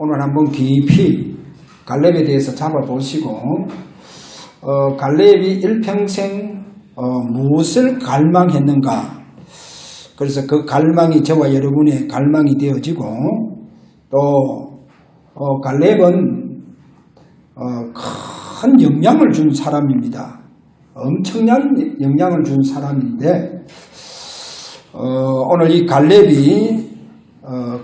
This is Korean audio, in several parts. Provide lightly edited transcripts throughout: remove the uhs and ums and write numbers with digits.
오늘 한번 깊이 갈렙에 대해서 잡아보시고 갈렙이 일평생 무엇을 갈망했는가, 그래서 그 갈망이 저와 여러분의 갈망이 되어지고, 또 갈렙은 큰 영향을 준 사람입니다. 엄청난 영향을 준 사람인데 오늘 이 갈렙이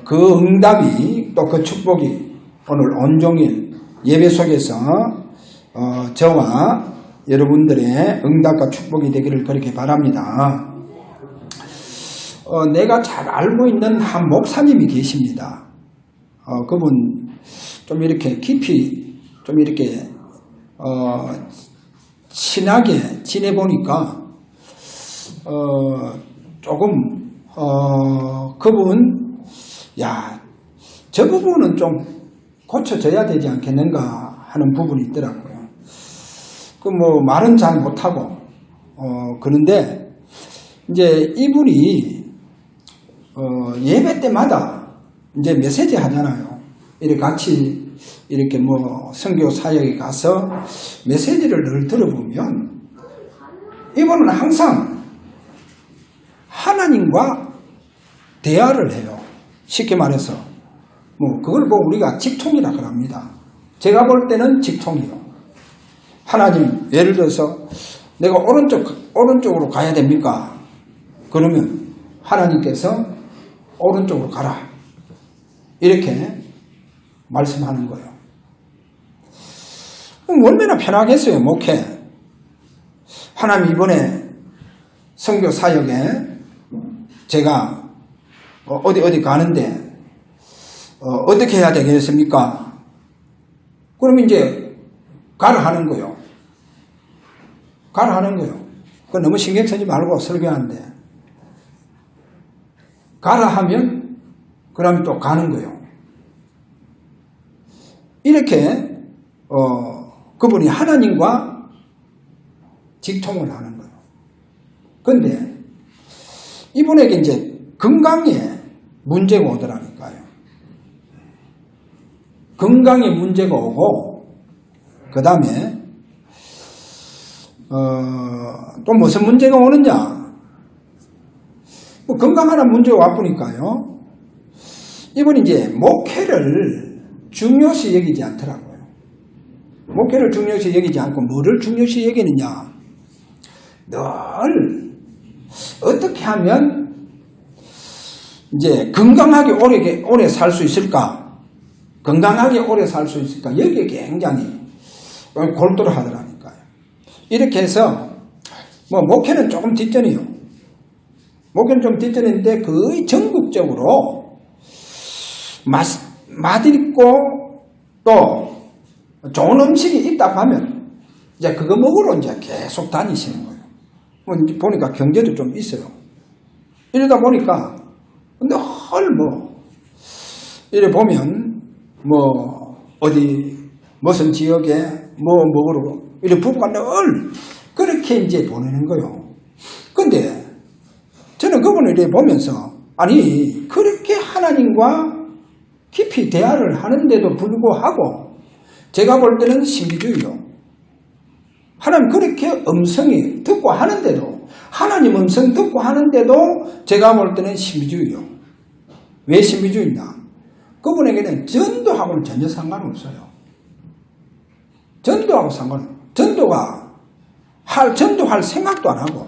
그 응답이 또 그 축복이 오늘 온종일 예배 속에서 저와 여러분들의 응답과 축복이 되기를 그렇게 바랍니다. 내가 잘 알고 있는 한 목사님이 계십니다. 그분 좀 이렇게 깊이 좀 이렇게 친하게 지내보니까 조금 그분 저 부분은 좀 고쳐져야 되지 않겠는가 하는 부분이 있더라고요. 말은 잘 못하고 그런데 이제 이분이 예배 때마다 이제 메시지 하잖아요. 이렇게 같이 이렇게 선교 사역에 가서 메시지를 늘 들어보면 이분은 항상 하나님과 대화를 해요. 쉽게 말해서 그걸 보고 우리가 직통이라고 합니다. 제가 볼 때는 직통이요. 하나님, 예를 들어서 내가 오른쪽으로 가야 됩니까? 그러면 하나님께서 오른쪽으로 가라, 이렇게 말씀하는 거예요. 그럼 얼마나 편하겠어요, 목회. 하나님, 이번에 선교 사역에 제가 어디 가는데 어떻게 해야 되겠습니까? 그러면 이제 가라 하는 거예요. 가라 하는 거예요. 그거 너무 신경 쓰지 말고 설교하는데 가라 하면 그럼 또 가는 거예요. 이렇게 그분이 하나님과 직통을 하는 거예요. 그런데 이분에게 이제 건강에 문제가 오더라니까요. 건강에 문제가 오고, 그 다음에 또 무슨 문제가 오느냐, 건강 하나 문제가 와보니까요, 이분이 이제 목회를 중요시 여기지 않더라고요. 목회를 중요시 여기지 않고 뭐를 중요시 여기느냐, 늘 어떻게 하면 이제 건강하게 오래 살 수 있을까? 건강하게 오래 살 수 있을까? 여기에 굉장히 골똘 하더라니까요. 이렇게 해서 목회는 조금 뒷전이요. 목회는 좀 뒷전인데 거의 전국적으로 맛있고 또 좋은 음식이 있다고 하면 이제 그거 먹으러 이제 계속 다니시는 거예요. 보니까 경제도 좀 있어요. 이러다 보니까 근데 이래 보면 어디 무슨 지역에 먹으러 이래 부부가 늘 그렇게 이제 보내는 거예요. 근데 저는 그분을 이래 보면서 아니 그렇게 하나님과 깊이 대화를 하는데도 불구하고 제가 볼 때는 신비주의요. 하나님 그렇게 음성이 듣고 하는데도, 하나님 음성 듣고 하는데도 제가 볼 때는 신비주의요. 왜 신비주의냐? 그분에게는 전도하고는 전혀 상관없어요. 전도하고 전도할 생각도 안 하고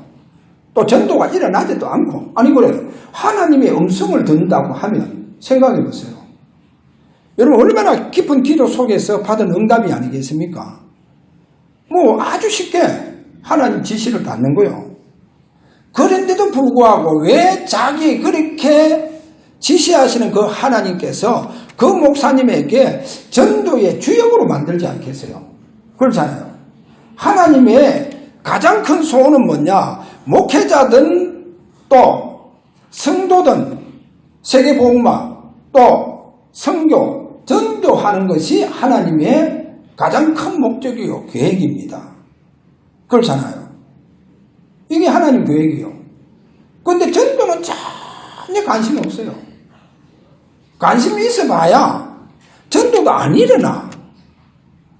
또 전도가 일어나지도 않고, 아니 그래 하나님의 음성을 듣는다고 하면 생각해 보세요. 여러분 얼마나 깊은 기도 속에서 받은 응답이 아니겠습니까? 아주 쉽게 하나님 지시를 받는 거예요. 그런데도 불구하고 왜 자기 그렇게 지시하시는 그 하나님께서 그 목사님에게 전도의 주역으로 만들지 않겠어요? 그렇잖아요. 하나님의 가장 큰 소원은 뭐냐? 목회자든 또 성도든 세계복음화 또 선교, 전도하는 것이 하나님의 가장 큰 목적이요, 계획입니다. 그렇잖아요. 이게 하나님 계획이요. 그런데 전도는 전혀 관심이 없어요. 관심이 있어봐야 전도가 안 일어나.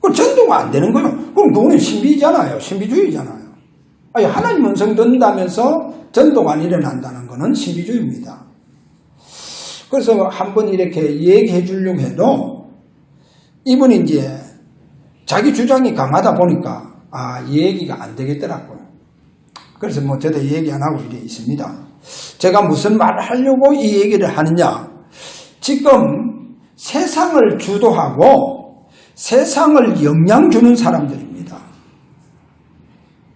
그 전도가 안 되는 거예요. 그럼 그거는 신비잖아요. 신비주의잖아요. 아니, 하나님 음성 듣는다면서 전도가 안 일어난다는 거는 신비주의입니다. 그래서 한번 이렇게 얘기해 주려고 해도 이분이 이제 자기 주장이 강하다 보니까 이 얘기가 안 되겠더라고요. 그래서 뭐 저도 얘기 안 하고 이래 있습니다. 제가 무슨 말을 하려고 이 얘기를 하느냐. 지금 세상을 주도하고 세상을 영향 주는 사람들입니다.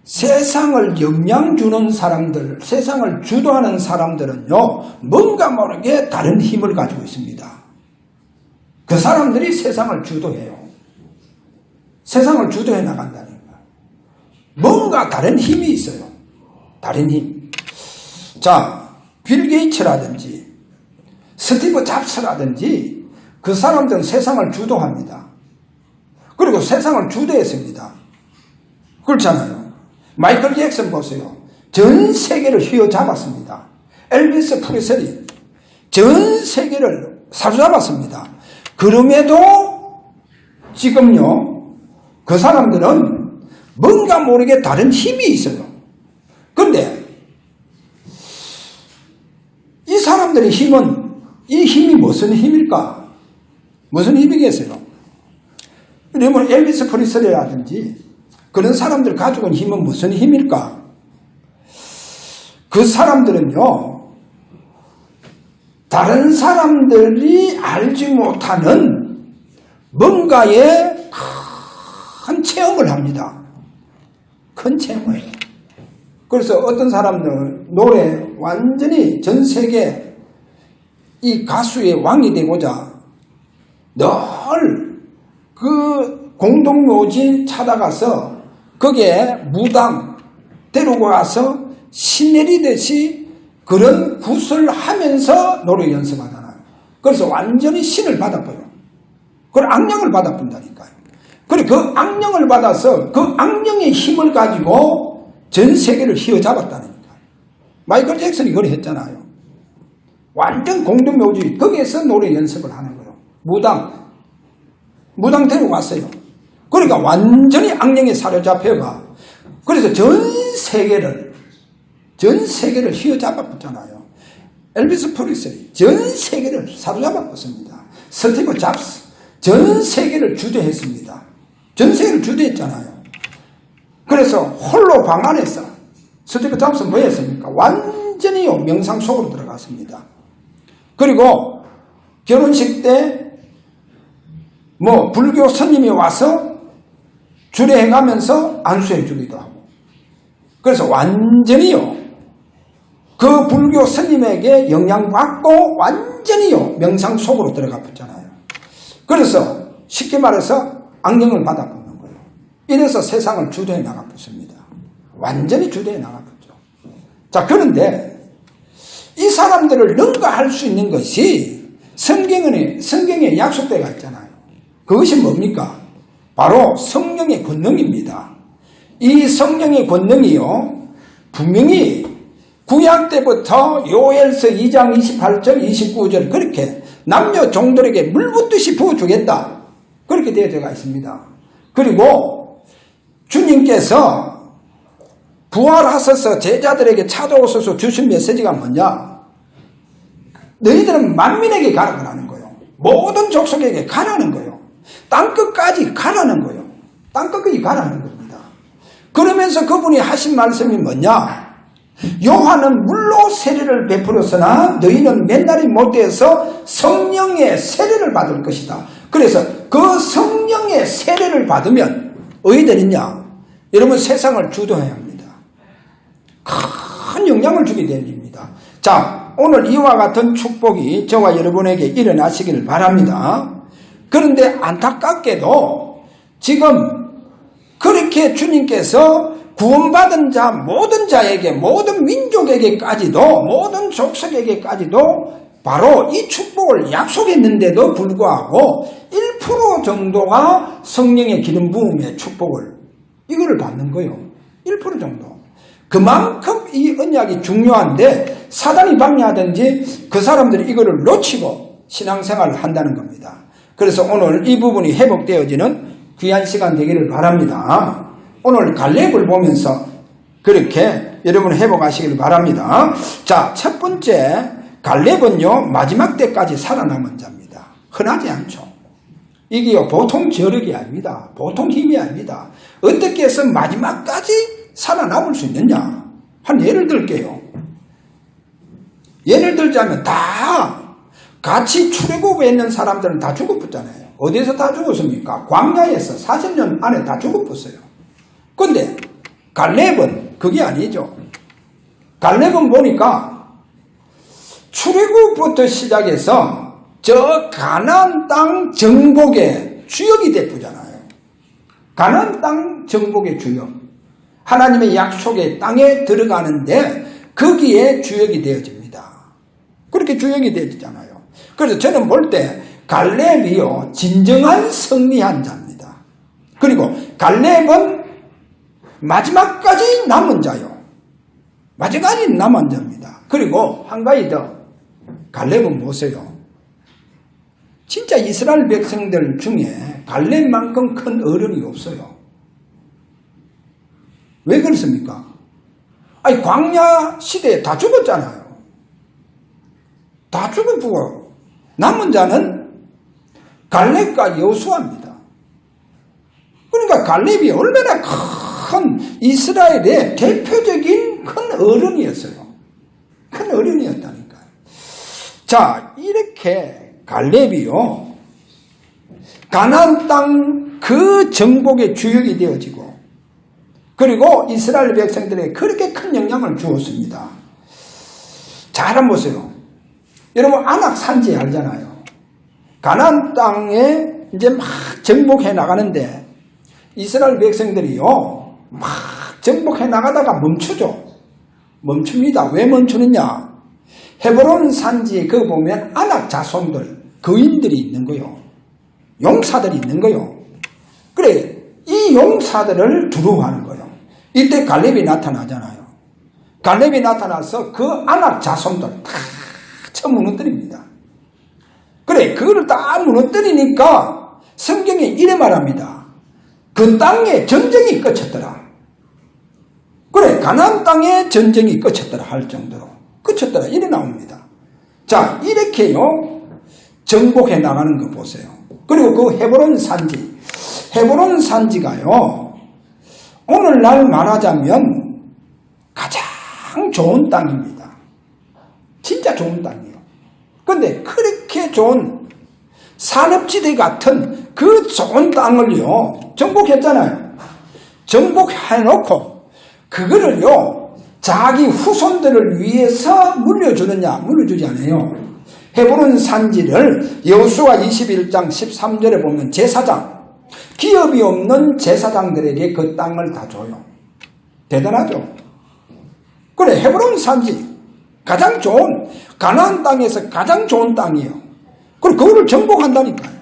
세상을 영향 주는 사람들, 세상을 주도하는 사람들은요, 뭔가 모르게 다른 힘을 가지고 있습니다. 그 사람들이 세상을 주도해요. 세상을 주도해 나간다니까. 뭔가 다른 힘이 있어요. 다른 힘. 자, 빌 게이츠라든지 스티브 잡스라든지 그 사람들은 세상을 주도합니다. 그리고 세상을 주도했습니다. 그렇잖아요. 마이클 잭슨 보세요. 전 세계를 휘어잡았습니다. 엘비스 프레슬리 전 세계를 사로잡았습니다. 그럼에도 지금요, 그 사람들은 뭔가 모르게 다른 힘이 있어요. 그런데 이 사람들의 힘은, 이 힘이 무슨 힘일까? 무슨 힘이겠어요? 그러면 엘비스 프레슬리라든지 그런 사람들 가지고 있는 힘은 무슨 힘일까? 그 사람들은요, 다른 사람들이 알지 못하는 뭔가의 큰 체험을 합니다. 큰 체험을. 그래서 어떤 사람들은 노래 완전히 전 세계 이 가수의 왕이 되고자 늘 그 공동묘지 찾아가서 거기에 무당 데리고 가서 신내리듯이 그런 굿을 하면서 노래 연습하잖아요. 그래서 완전히 신을 받아봐요. 그걸 악령을 받아본다니까요. 그리고 그 악령을 받아서 그 악령의 힘을 가지고 전 세계를 휘어잡았다니까요. 마이클 잭슨이 그걸 했잖아요. 완전 공동묘지 거기에서 노래 연습을 하는 거예요. 무당 데리고 왔어요. 그러니까 완전히 악령에 사로잡혀가 그래서 전 세계를 휘어잡았잖아요. 엘비스 프레슬리 전 세계를 사로잡았습니다. 스티브 잡스 전 세계를 주도했습니다. 전 세계를 주도했잖아요. 그래서 홀로 방 안에서 스티브 잡스는 뭐 했습니까? 완전히 명상 속으로 들어갔습니다. 그리고 결혼식 때 불교 스님이 와서 주례해가면서 안수해 주기도 하고 그래서 완전히요 그 불교 스님에게 영향받고 완전히요 명상 속으로 들어가 붙잖아요. 그래서 쉽게 말해서 악령을 받아보는 거예요. 이래서 세상을 주도해 나가 붙습니다. 완전히 주도해 나가 붙죠. 자, 그런데 이 사람들을 능가할 수 있는 것이 성경에 약속되어 있잖아요. 그것이 뭡니까? 바로 성령의 권능입니다. 이 성령의 권능이요 분명히 구약 때부터 요엘서 2장 28절 29절 그렇게 남녀 종들에게 물붓듯이 부어주겠다 그렇게 되어져 있습니다. 그리고 주님께서 부활하셔서 제자들에게 찾아오셔서 주신 메시지가 뭐냐? 너희들은 만민에게 가라는 거예요. 모든 족속에게 가라는 거예요. 땅끝까지 가라는 거예요. 땅끝까지 가라는 겁니다. 그러면서 그분이 하신 말씀이 뭐냐? 요한은 물로 세례를 베풀었으나 너희는 맨날이 못되어서 성령의 세례를 받을 것이다. 그래서 그 성령의 세례를 받으면 어디 되느냐? 여러분 세상을 주도해야 합니다. 큰 영향을 주게 됩니다. 자, 오늘 이와 같은 축복이 저와 여러분에게 일어나시기를 바랍니다. 그런데 안타깝게도 지금 그렇게 주님께서 구원받은 자 모든 자에게 모든 민족에게까지도 모든 족속에게까지도 바로 이 축복을 약속했는데도 불구하고 1% 정도가 성령의 기름 부음의 축복을 이거를 받는 거예요. 1% 정도. 그만큼 이 언약이 중요한데 사단이 방해하든지 그 사람들이 이거를 놓치고 신앙생활을 한다는 겁니다. 그래서 오늘 이 부분이 회복되어지는 귀한 시간 되기를 바랍니다. 오늘 갈렙을 보면서 그렇게 여러분 회복하시기를 바랍니다. 자, 첫 번째 갈렙은요 마지막 때까지 살아남은 자입니다. 흔하지 않죠. 이게요 보통 저력이 아닙니다. 보통 힘이 아닙니다. 어떻게 해서 마지막까지 살아남을 수 있느냐. 한 예를 들게요. 예를 들자면 다 같이 출애굽에 있는 사람들은 다 죽어붙잖아요. 어디서 다 죽었습니까? 광야에서 40년 안에 다 죽어붙어요. 근데 갈렙은 그게 아니죠. 갈렙은 보니까 출애굽부터 시작해서 저 가나안 땅 정복의 주역이 됐잖아요. 가나안 땅 정복의 주역. 하나님의 약속의 땅에 들어가는데 거기에 주역이 되어집니다. 그렇게 주역이 되어지잖아요. 그래서 저는 볼 때 갈렙이요 진정한 승리한 자입니다. 그리고 갈렙은 마지막까지 남은 자요. 마지막까지 남은 자입니다. 그리고 한 가지 더 갈렙은 뭐세요? 진짜 이스라엘 백성들 중에 갈렙만큼 큰 어른이 없어요. 왜 그렇습니까? 아니 광야 시대에 다 죽었잖아요. 다 죽었고 남은 자는 갈렙과 여호수아입니다. 그러니까 갈렙이 얼마나 큰 이스라엘의 대표적인 큰 어른이었어요. 큰 어른이었다니까요. 자, 이렇게 갈렙이요 가나안 땅 그 정복의 주역이 되어지고 그리고 이스라엘 백성들에게 그렇게 큰 영향을 주었습니다. 잘 한번 보세요. 여러분 아낙 산지 알잖아요. 가나안 땅에 이제 막 정복해 나가는데 이스라엘 백성들이요 막 정복해 나가다가 멈추죠. 멈춥니다. 왜 멈추느냐? 헤브론 산지에 그 보면 아낙 자손들 거인들이 있는 거요. 용사들이 있는 거요. 그래 이 용사들을 두려워하는 거예요. 이때 갈렙이 나타나잖아요. 갈렙이 나타나서 그 아낙 자손들 다 쳐 무너뜨립니다. 그래 그거를 다 무너뜨리니까 성경에 이래 말합니다. 그 땅에 전쟁이 끝쳤더라. 그래 가나안 땅에 전쟁이 끝쳤더라 할 정도로 끝쳤더라 이래 나옵니다. 자 이렇게요 정복해 나가는 거 보세요. 그리고 그 헤브론 산지가요 오늘날 말하자면 가장 좋은 땅입니다. 진짜 좋은 땅이에요. 근데 그렇게 좋은 산업지대 같은 그 좋은 땅을요 정복했잖아요. 정복해놓고 그거를요 자기 후손들을 위해서 물려주느냐? 물려주지 않아요. 헤브론 산지를 여호수아 21장 13절에 보면 제사장 기업이 없는 제사장들에게 그 땅을 다 줘요. 대단하죠. 그래 헤브론 산지 가장 좋은 가나안 땅에서 가장 좋은 땅이에요. 그리고 그거를 정복한다니까요.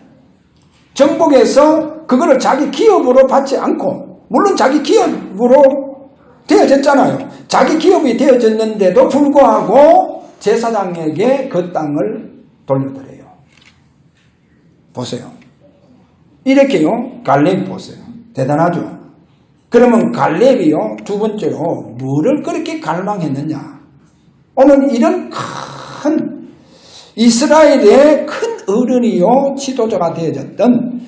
정복해서 그거를 자기 기업으로 받지 않고 물론 자기 기업으로 되어졌잖아요. 자기 기업이 되어졌는데도 불구하고 제사장에게 그 땅을 돌려드려요. 보세요. 이렇게요 갈렙 보세요. 대단하죠. 그러면 갈렙이요 두 번째로 뭐를 그렇게 갈망했느냐. 오늘 이런 큰 이스라엘의 큰 어른이요 지도자가 되어졌던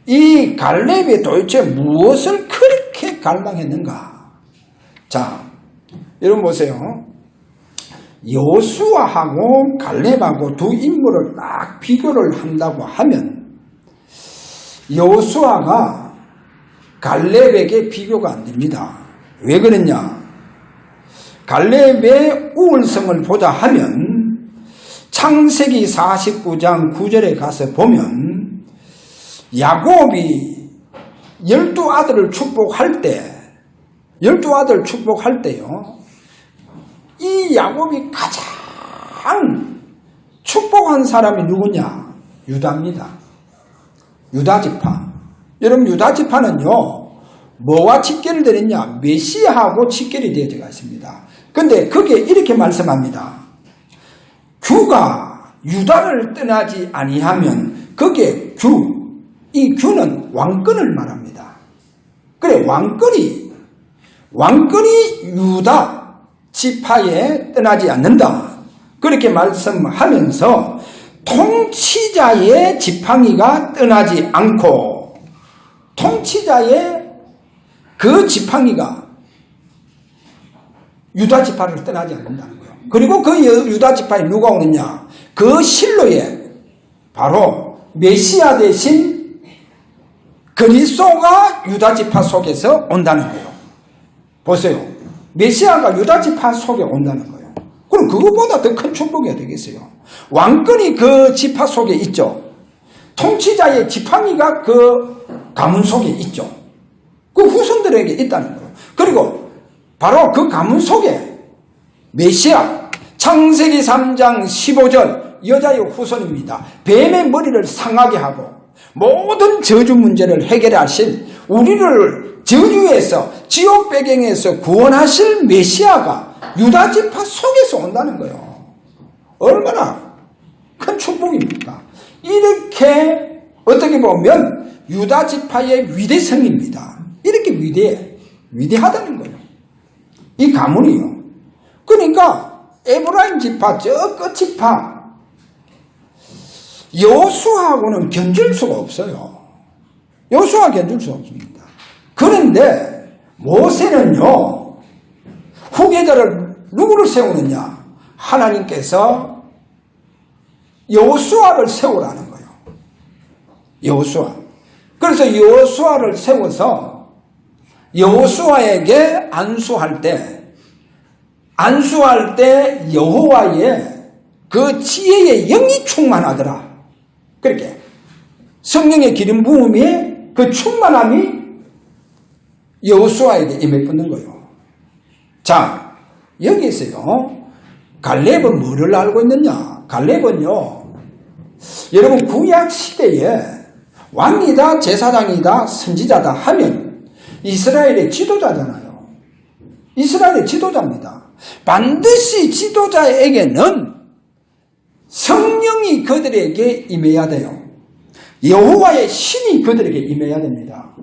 이 갈렙이 도대체 무엇을 그렇게 갈망했는가. 자 여러분 보세요. 여호수아하고 갈렙하고 두 인물을 딱 비교를 한다고 하면 여호수아가 갈렙에게 비교가 안 됩니다. 왜 그랬냐? 갈렙의 우월성을 보자 하면 창세기 49장 9절에 가서 보면 야곱이 12아들을 축복할 때요 이 야곱이 가장 축복한 사람이 누구냐? 유다입니다. 유다지파. 여러분 유다지파는요 뭐와 직결되느냐? 메시아하고 직결이 되어져 있습니다. 근데 거기에 이렇게 말씀합니다. 규가 유다를 떠나지 아니하면 거기에 이 규는 왕권을 말합니다. 그래, 왕권이 유다 지파에 떠나지 않는다. 그렇게 말씀하면서 통치자의 지팡이가 떠나지 않고 통치자의 그 지팡이가 유다 지파를 떠나지 않는다는 거예요. 그리고 그 유다 지파에 누가 오느냐? 그 실로에 바로 메시아 대신 그리스도가 유다 지파 속에서 온다는 거예요. 보세요. 메시아가 유다 지파 속에 온다는 거예요. 그럼 그것보다 더 큰 축복이 되겠어요. 왕권이 그 지파 속에 있죠. 통치자의 지팡이가 그 가문 속에 있죠. 그 후손들에게 있다는 거예요. 그리고 바로 그 가문 속에 메시아, 창세기 3장 15절 여자의 후손입니다. 뱀의 머리를 상하게 하고 모든 저주 문제를 해결하신 우리를 저주에서 지옥 배경에서 구원하실 메시아가 유다 지파 속에서 온다는 거예요. 얼마나 큰 축복입니까? 이렇게 어떻게 보면 유다 지파의 위대성입니다. 이렇게 위대하다는 거예요. 이 가문이요. 그러니까 에브라임 지파, 저 끝 지파 여호수아하고는 견줄 수가 없어요. 여호수아 견줄 수 없습니다. 그런데 모세는요, 후계자를 누구를 세우느냐? 하나님께서 여호수아를 세우라는 거예요. 여호수아. 그래서 여호수아를 세워서 여호수아에게 안수할 때 여호와의 그 지혜의 영이 충만하더라. 그렇게 성령의 기름 부음이 그 충만함이 여호수아에게 임해 붙는 거예요. 자, 여기서요, 갈렙은 뭐를 알고 있느냐? 갈렙은요, 여러분 구약 시대에 왕이다, 제사장이다, 선지자다 하면 이스라엘의 지도자잖아요. 이스라엘의 지도자입니다. 반드시 지도자에게는 성령이 그들에게 임해야 돼요. 여호와의 신이 그들에게 임해야 됩니다.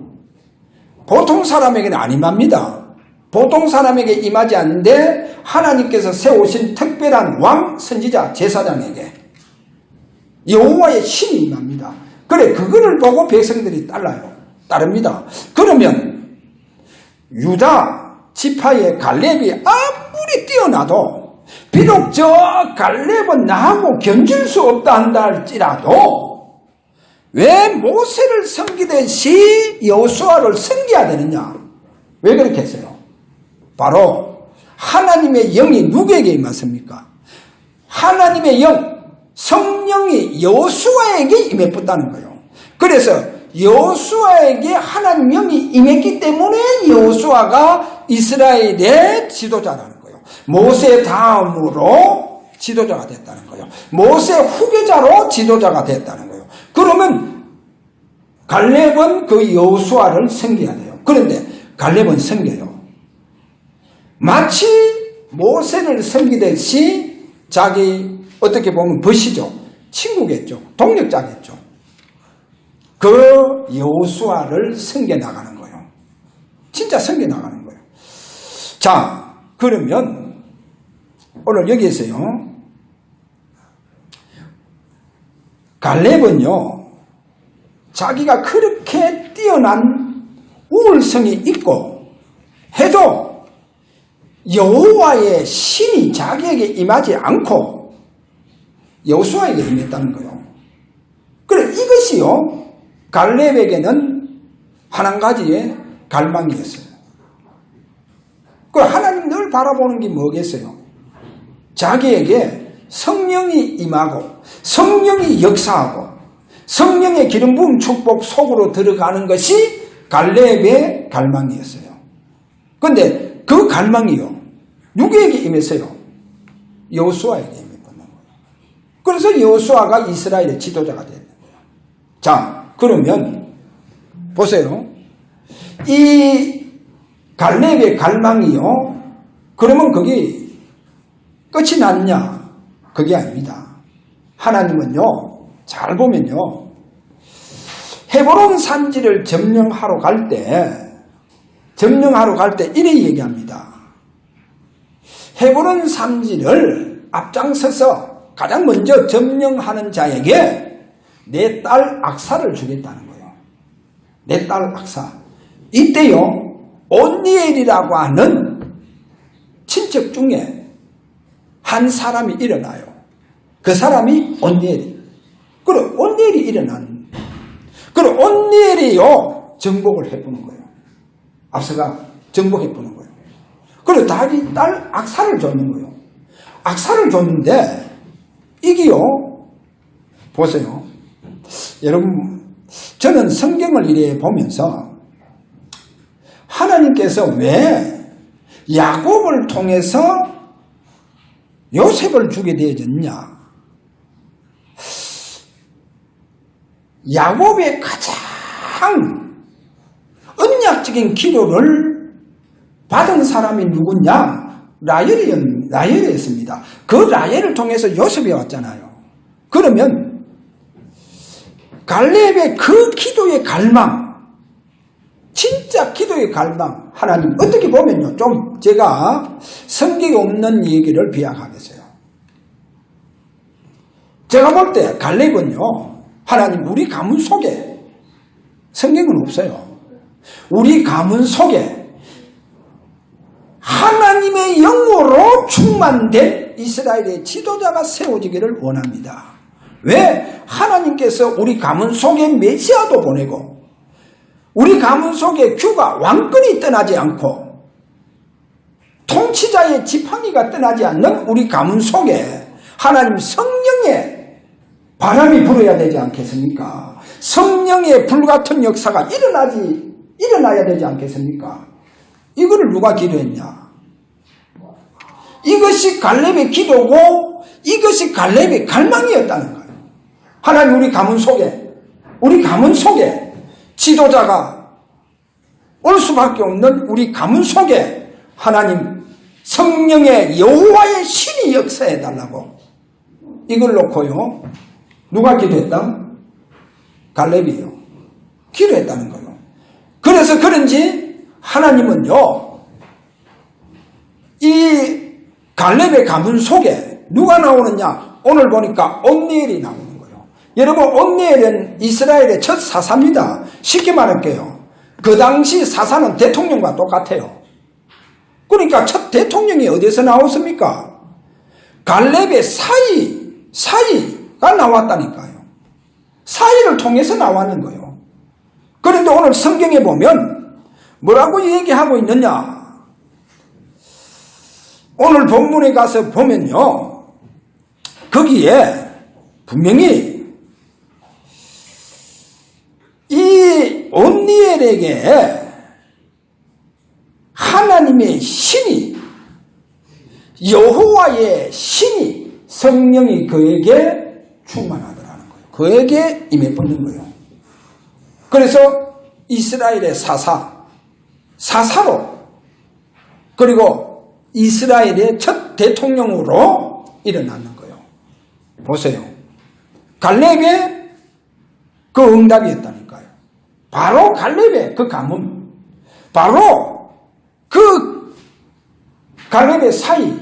보통 사람에게는 안 임합니다. 보통 사람에게 임하지 않는데 하나님께서 세우신 특별한 왕, 선지자, 제사장에게 여호와의 신이 임합니다. 그래, 그거를 보고 백성들이 따릅니다. 그러면 유다 지파의 갈렙이 아무리 뛰어나도 비록 저 갈렙은 나하고 견줄 수 없다 한다 할지라도 왜 모세를 섬기듯이 여호수아를 섬겨야 되느냐? 왜 그렇게 했어요? 바로 하나님의 영이 누구에게 임했습니까? 하나님의 영, 성령이 여호수아에게 임해 붙다는 거예요. 그래서 여호수아에게 하나님 영이 임했기 때문에 여호수아가 이스라엘의 지도자라는 거예요. 모세 다음으로 지도자가 됐다는 거예요. 모세 후계자로 지도자가 됐다는 거예요. 그러면 갈렙은 그 여호수아를 섬겨야 돼요. 그런데 갈렙은 섬겨요. 마치 모세를 섬기듯이 자기 어떻게 보면 벗이죠. 친구겠죠. 동력자겠죠. 그 여호수아를 섬겨나가는 거예요. 진짜 섬겨나가는 거예요. 자, 그러면 오늘 여기에서요, 갈렙은요, 자기가 그렇게 뛰어난 우월성이 있고 해도 여호와의 신이 자기에게 임하지 않고 여호수아에게 임했다는 거예요. 그래, 이것이요, 갈렙에게는 한 가지의 갈망이었어요. 그 하나님 늘 바라보는 게 뭐겠어요? 자기에게 성령이 임하고 성령이 역사하고 성령의 기름 부음 축복 속으로 들어가는 것이 갈렙의 갈망이었어요. 그런데 그 갈망이요, 누구에게 임했어요? 여호수아에게 임했던 거예요. 그래서 여호수아가 이스라엘의 지도자가 됐는 거예요. 자, 그러면 보세요. 이 갈렙의 갈망이요, 그러면 그게 끝이 났냐? 그게 아닙니다. 하나님은요, 잘 보면요, 헤브론 산지를 점령하러 갈 때 이래 얘기합니다. 헤브론 산지를 앞장서서 가장 먼저 점령하는 자에게 내 딸 악사를 주겠다는 거예요. 내 딸 악사. 이때요, 온니엘이라고 하는 친척 중에 한 사람이 일어나요. 그 사람이 온니엘이. 그럼 온니엘이 일어난. 그럼 온니엘이요, 정복을 해보는 거예요. 악사가 정복해보는 거예요. 그리고 자기 딸 악사를 줬는 거예요. 악사를 줬는데, 이게요, 보세요. 여러분, 저는 성경을 이래 보면서 하나님께서 왜 야곱을 통해서 요셉을 주게 되어졌냐? 야곱의 가장 언약적인 기도를 받은 사람이 누구냐? 라헬이었습니다. 그 라헬을 통해서 요셉이 왔잖아요. 그러면 갈렙의 그 기도의 갈망, 진짜 기도의 갈망, 하나님 어떻게 보면요, 좀 제가 성경에 없는 얘기를 비약하겠어요. 제가 볼 때 갈렙은요, 하나님 우리 가문 속에, 성경은 없어요. 우리 가문 속에 하나님의 영으로 충만된 이스라엘의 지도자가 세워지기를 원합니다. 왜? 하나님께서 우리 가문 속에 메시아도 보내고 우리 가문 속에 규가 왕권이 떠나지 않고 통치자의 지팡이가 떠나지 않는 우리 가문 속에 하나님 성령의 바람이 불어야 되지 않겠습니까? 성령의 불같은 역사가 일어나야 되지 않겠습니까? 이거를 누가 기도했냐? 이것이 갈렙의 기도고 이것이 갈렙의 갈망이었다는 거예요. 하나님 우리 가문 속에 지도자가 올 수밖에 없는 우리 가문 속에 하나님 성령의 여호와의 신이 역사해달라고 이걸 놓고요. 누가 기도했다? 갈렙이요. 기도했다는 거예요. 그래서 그런지 하나님은요. 이 갈렙의 가문 속에 누가 나오느냐? 오늘 보니까 온니엘이 나오는 거예요. 여러분 온니엘은 이스라엘의 첫 사사입니다. 쉽게 말할게요. 그 당시 사사는 대통령과 똑같아요. 그러니까 첫 대통령이 어디서 나왔습니까? 갈렙의 사이가 나왔다니까요. 사이를 통해서 나왔는 거예요. 그런데 오늘 성경에 보면 뭐라고 얘기하고 있느냐? 오늘 본문에 가서 보면요. 거기에 분명히 이 온니엘에게 하나님의 신이 여호와의 신이 성령이 그에게 충만하더라는 거예요. 그에게 임해버린 거예요. 그래서 이스라엘의 사사로 그리고 이스라엘의 첫 대통령으로 일어나는 거예요. 보세요. 갈렙의 그 응답이었다니까요. 바로 갈렙의 그 가문, 바로 그 갈렙의 사이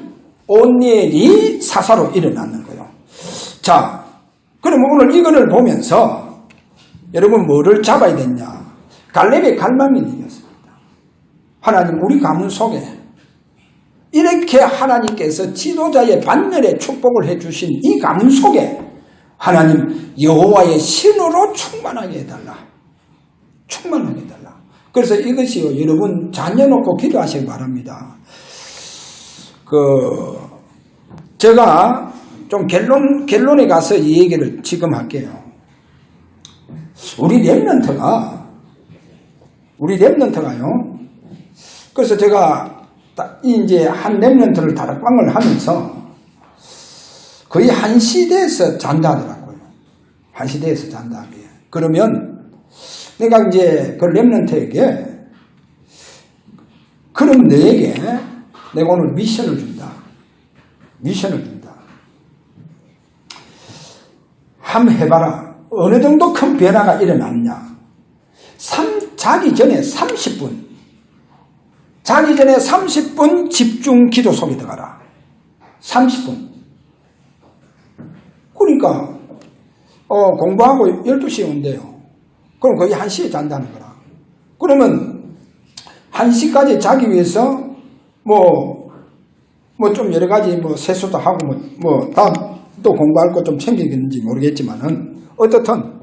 온니엘이 사사로 일어나는 거예요. 자, 그럼 오늘 이거를 보면서 여러분 뭐를 잡아야 되냐? 갈렙의 갈망이 이겼습니다. 하나님 우리 가문 속에 이렇게 하나님께서 지도자의 반열에 축복을 해주신 이 가문 속에 하나님 여호와의 신으로 충만하게 해달라. 충만하게 해달라. 그래서 이것이요 여러분 자녀 놓고 기도하시기 바랍니다. 제가 좀 결론에 가서 이 얘기를 지금 할게요. 우리 렘넌트가요. 그래서 제가 이제 한 렘넌트를 다락방을 하면서 거의 한 시대에서 잔다 하더라고요. 한 시대에서 잔다 하게. 그러면 내가 이제 그 렘넌트에게 그럼 너에게 내가 오늘 미션을 준다. 한번 해봐라. 어느 정도 큰 변화가 일어났냐. 자기 전에 30분 집중 기도 속에 들어가라. 30분. 그러니까 공부하고 12시에 온대요. 그럼 거의 1시에 잔다는 거라. 그러면 1시까지 자기 위해서 좀 여러 가지 세수도 하고 다음 또 공부할 거 좀 챙기겠는지 모르겠지만은 어떻든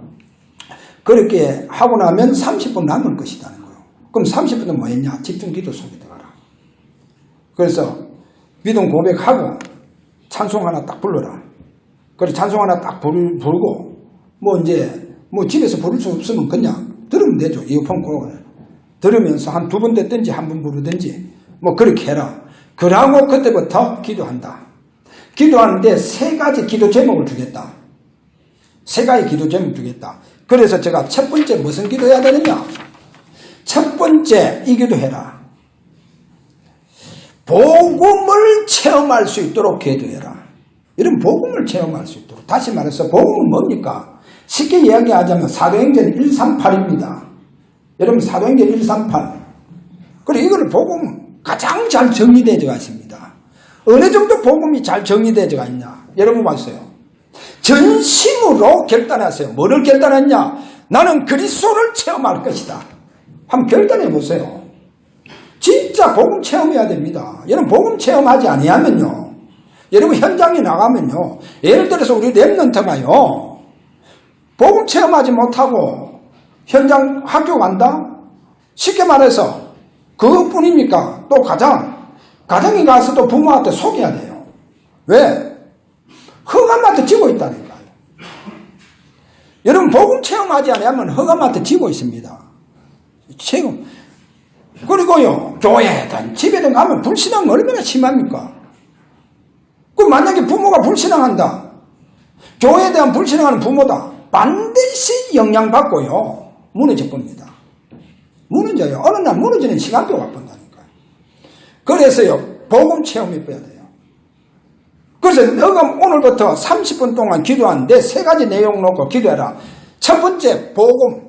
그렇게 하고 나면 30분 남을 것이라는 거예요. 그럼 30분은 뭐 했냐? 집중 기도 속에 들어가라. 그래서 믿음 고백하고 찬송 하나 딱 불러라. 그래 찬송 하나 딱 부르고 집에서 부를 수 없으면 그냥 들으면 되죠. 이어폰 꽂고 들으면서 한 2번 듣든지 한 번 부르든지 그렇게 해라. 그러고 그때부터 기도한다. 기도하는데 3가지 기도 제목을 주겠다. 3가지 기도 제목 주겠다. 그래서 제가 첫 번째 무슨 기도해야 되느냐? 첫 번째 이 기도해라. 복음을 체험할 수 있도록 기도해라. 이런 복음을 체험할 수 있도록. 다시 말해서 복음은 뭡니까? 쉽게 이야기하자면 사도행전 138입니다. 여러분 사도행전 138. 그리고 이거를 복음 가장 잘 정리되어가 있습니다. 어느 정도 복음이 잘 정리되어가 있냐? 여러분 봤어요. 전심으로 결단하세요. 뭐를 결단했냐? 나는 그리스도를 체험할 것이다. 한번 결단해 보세요. 진짜 복음 체험해야 됩니다. 여러분 복음 체험하지 아니하면요. 여러분 현장에 나가면요. 예를 들어서 우리 랩런트가요. 복음 체험하지 못하고 현장 학교 간다? 쉽게 말해서 그것뿐입니까? 또 가정에 가서도 부모한테 속여야 돼요. 왜? 흑암한테 지고 있다니까요. 여러분 복음 체험하지 않으면 흑암한테 지고 있습니다. 체험. 그리고요 교회든 집에든 가면 불신앙 얼마나 심합니까? 그 만약에 부모가 불신앙한다. 교회에 대한 불신앙하는 부모다. 반드시 영향받고요 무너져 봅니다. 무너져요. 어느 날 무너지는 시간표가 본다니까요. 그래서요 복음 체험해봐야 돼요. 그래서 너가 오늘부터 30분 동안 기도하는데 3가지 내용 놓고 기도해라. 첫 번째 복음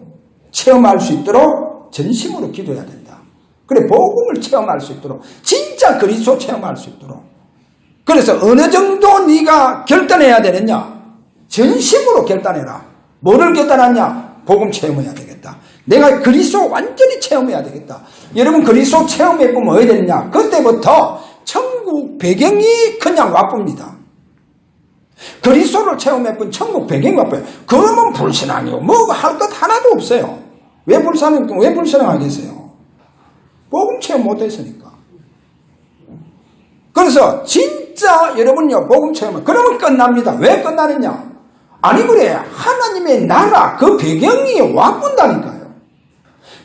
체험할 수 있도록 전심으로 기도해야 된다. 그래 복음을 체험할 수 있도록 진짜 그리스도 체험할 수 있도록. 그래서 어느 정도 네가 결단해야 되느냐? 전심으로 결단해라. 뭐를 결단하냐? 복음 체험해야 되겠다. 내가 그리스도 완전히 체험해야 되겠다. 여러분 그리스도 체험해보면 어떻게 되느냐? 그때부터 천국 배경이 그냥 와쁩니다. 그리스도를 체험해본 천국 배경이 와빠요. 그러면 불신앙이요. 할 것 하나도 없어요. 왜 불신앙하겠어요? 복음 체험 못했으니까. 그래서 진짜 여러분요 복음 체험 그러면 끝납니다. 왜 끝나느냐? 아니 그래 하나님의 나라 그 배경이 와꾼다니까요.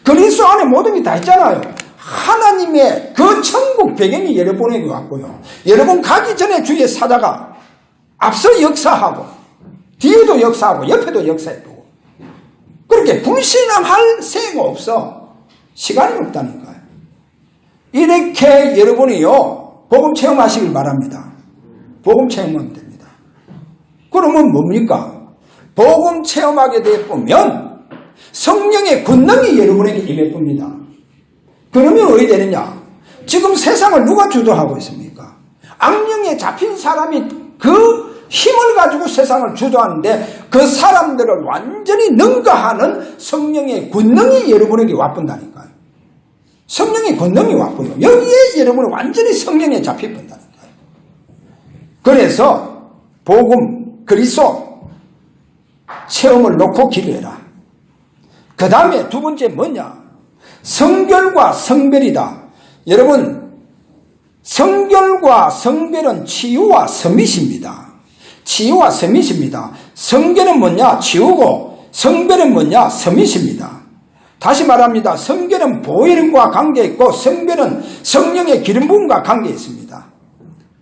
그리스도 안에 모든 게 다 있잖아요. 하나님의 그 천국 배경이 여러분에게 왔고요. 여러분 가기 전에 주의 사자가 앞서 역사하고 뒤에도 역사하고 옆에도 역사해두고 그렇게 불신앙할 새가 없어. 시간이 없다니까요. 이렇게 여러분이요 복음 체험하시길 바랍니다. 복음 체험하면 됩니다. 그러면 뭡니까? 복음 체험하게 되면 성령의 권능이 여러분에게 임할 겁니다. 그러면 어떻게 되느냐? 지금 세상을 누가 주도하고 있습니까? 악령에 잡힌 사람이 그 힘을 가지고 세상을 주도하는데 그 사람들을 완전히 능가하는 성령의 권능이 여러분에게 와본다니까요. 성령의 권능이 왔고요. 여기에 여러분은 완전히 성령에 잡혀본다니까요. 그래서 복음, 그리스도 체험을 놓고 기도해라. 그 다음에 두 번째 뭐냐? 성결과 성별이다. 여러분 성결과 성별은 치유와 서밋입니다. 치유와 서밋입니다. 성결은 뭐냐? 치유고 성별은 뭐냐? 서밋입니다. 다시 말합니다. 성결은 보혈과 관계 있고 성별은 성령의 기름 부음과 관계 있습니다.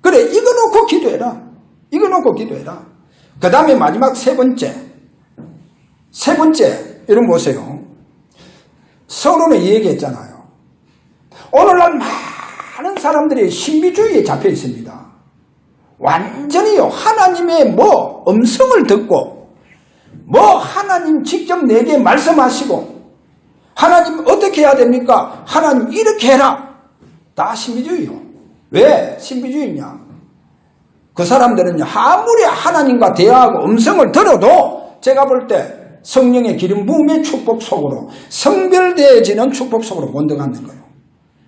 그래 이거 놓고 기도해라. 이거 놓고 기도해라. 그 다음에 마지막 세 번째 여러분 보세요. 서론에 얘기했잖아요. 오늘날 많은 사람들이 신비주의에 잡혀 있습니다. 완전히요 하나님의 음성을 듣고 하나님 직접 내게 말씀하시고 하나님 어떻게 해야 됩니까? 하나님 이렇게 해라. 다 신비주의요. 왜 신비주의냐? 그 사람들은 아무리 하나님과 대화하고 음성을 들어도 제가 볼 때 성령의 기름 부음의 축복 속으로 성별되어지는 축복 속으로 못 들어가는 거예요.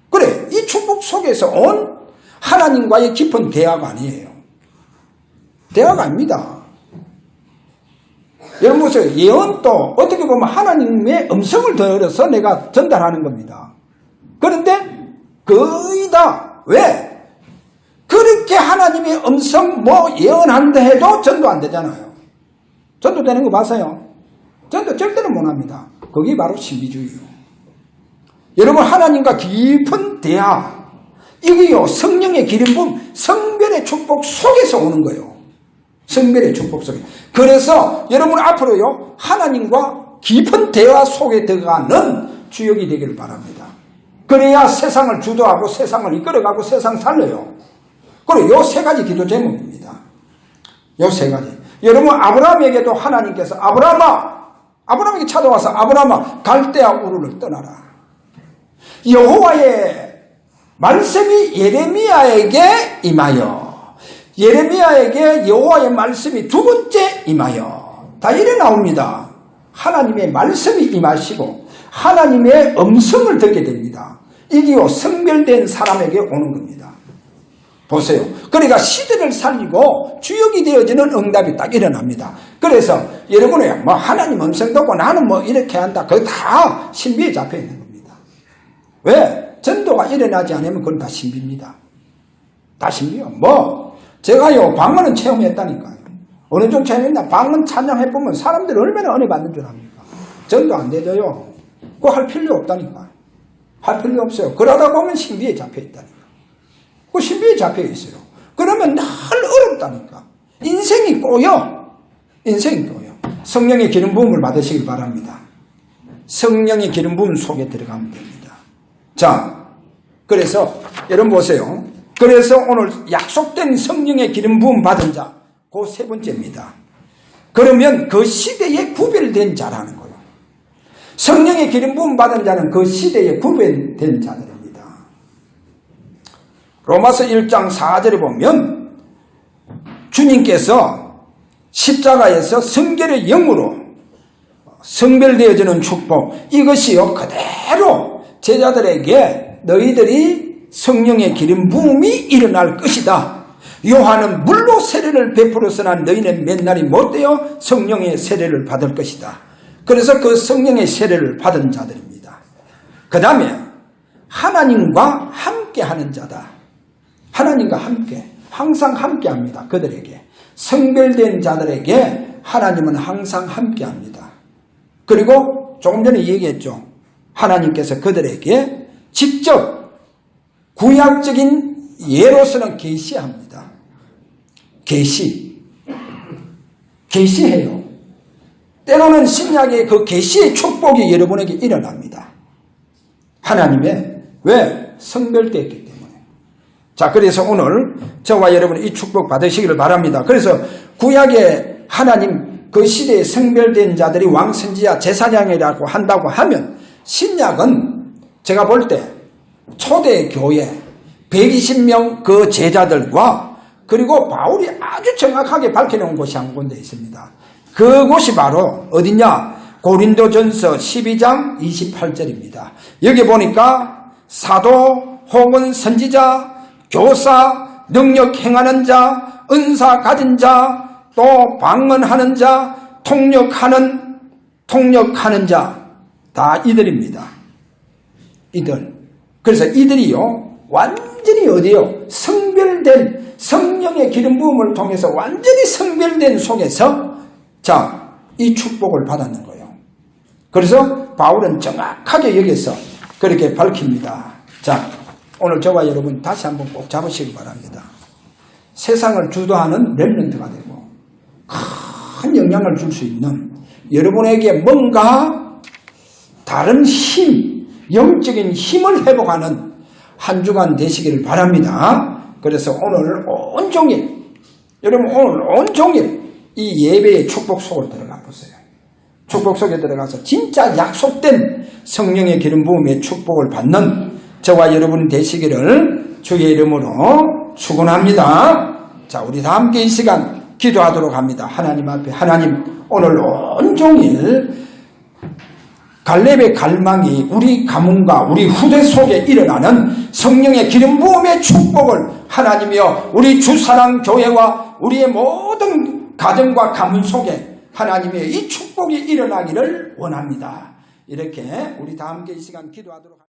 그래, 이 축복 속에서 온 하나님과의 깊은 대화가 아니에요. 대화가 아닙니다. 여러분 보세요. 예언도 어떻게 보면 하나님의 음성을 들어서 내가 전달하는 겁니다. 그런데 거의 다 왜? 그렇게 하나님의 음성 예언한다 해도 전도 안 되잖아요. 전도 되는 거 봤어요? 전도 절대로 못 합니다. 그게 바로 신비주의예요. 여러분 하나님과 깊은 대화, 이게요 성령의 기름 부음, 성별의 축복 속에서 오는 거예요. 성별의 축복 속에. 그래서 여러분 앞으로요 하나님과 깊은 대화 속에 들어가는 주역이 되기를 바랍니다. 그래야 세상을 주도하고 세상을 이끌어가고 세상 살려요. 그리고 요 세 가지 기도 제목입니다. 요 세 가지. 여러분 아브라함에게도 하나님께서 아브라함에게 찾아와서 아브라함아 갈대아 우르를 떠나라. 여호와의 말씀이 예레미야에게 임하여, 예레미야에게 여호와의 말씀이 두 번째 임하여, 다 이래 나옵니다. 하나님의 말씀이 임하시고 하나님의 음성을 듣게 됩니다. 이게요 성별된 사람에게 오는 겁니다. 보세요. 그러니까 시대를 살리고 주역이 되어지는 응답이 딱 일어납니다. 그래서 여러분이 하나님 음성 듣고 나는 이렇게 한다, 그거 다 신비에 잡혀 있는 겁니다. 왜? 전도가 일어나지 않으면 그건 다 신비입니다. 다 신비요. 제가요 방언은 체험했다니까요. 어느 정도 체험했나? 방언 찬양해보면 사람들이 얼마나 은혜 받는 줄 압니까? 전도 안 되죠요. 그거 할 필요 없다니까. 할 필요 없어요. 그러다 보면 신비에 잡혀 있다니까. 그 신비에 잡혀 있어요. 그러면 늘 어렵다니까. 인생이 꼬여. 인생이 꼬여. 성령의 기름 부음을 받으시길 바랍니다. 성령의 기름 부음 속에 들어가면 됩니다. 자, 그래서 여러분 보세요. 그래서 오늘 약속된 성령의 기름 부음 받은 자, 그 세 번째입니다. 그러면 그 시대에 구별된 자라는 거예요. 성령의 기름 부음 받은 자는 그 시대에 구별된 자들입니다. 로마서 1장 4절에 보면 주님께서 십자가에서 성결의 영으로 성별되어지는 축복, 이것이요 그대로 제자들에게 너희들이 성령의 기름 부음이 일어날 것이다. 요한은 물로 세례를 베풀었으나 너희는 맨날이 못되어 성령의 세례를 받을 것이다. 그래서 그 성령의 세례를 받은 자들입니다. 그 다음에 하나님과 함께하는 자다. 하나님과 함께, 항상 함께합니다. 그들에게. 성별된 자들에게 하나님은 항상 함께합니다. 그리고 조금 전에 얘기했죠. 하나님께서 그들에게 직접 구약적인 예로서는 계시합니다. 계시해요. 때로는 신약의 그 계시의 축복이 여러분에게 일어납니다. 하나님의 왜? 성별되었기 때문에. 자, 그래서 오늘 저와 여러분이 이 축복 받으시기를 바랍니다. 그래서 구약의 하나님 그 시대에 성별된 자들이 왕선지자 제사장이라고 한다고 하면 신약은 제가 볼 때 초대 교회 120명 그 제자들과 그리고 바울이 아주 정확하게 밝혀놓은 곳이 한 군데 있습니다. 그곳이 바로 어디냐? 고린도전서 12장 28절입니다. 여기 보니까 사도 혹은 선지자, 교사, 능력 행하는 자, 은사 가진 자, 또 방언하는 자, 통역하는 자, 다 이들입니다. 이들. 그래서 이들이요 완전히 어디요? 성별된 성령의 기름 부음을 통해서 완전히 성별된 속에서 자, 이 축복을 받았는 거예요. 그래서 바울은 정확하게 여기서 그렇게 밝힙니다. 자, 오늘 저와 여러분 다시 한번 꼭 잡으시기 바랍니다. 세상을 주도하는 렘넌트가 되고 큰 영향을 줄 수 있는 여러분에게 뭔가 다른 힘, 영적인 힘을 회복하는 한 주간 되시기를 바랍니다. 그래서 오늘 온종일, 여러분 오늘 온종일 이 예배의 축복 속으로 들어가 보세요. 축복 속에 들어가서 진짜 약속된 성령의 기름 부음의 축복을 받는 저와 여러분이 되시기를 주의 이름으로 축원합니다. 자, 우리 다 함께 이 시간 기도하도록 합니다. 하나님 앞에, 하나님 오늘 온종일 갈렙의 갈망이 우리 가문과 우리 후대 속에 일어나는 성령의 기름 부음의 축복을 하나님이여 우리 주사랑교회와 우리의 모든 가정과 가문 속에 하나님의 이 축복이 일어나기를 원합니다. 이렇게 우리 다 함께 이 시간 기도하도록 합니다.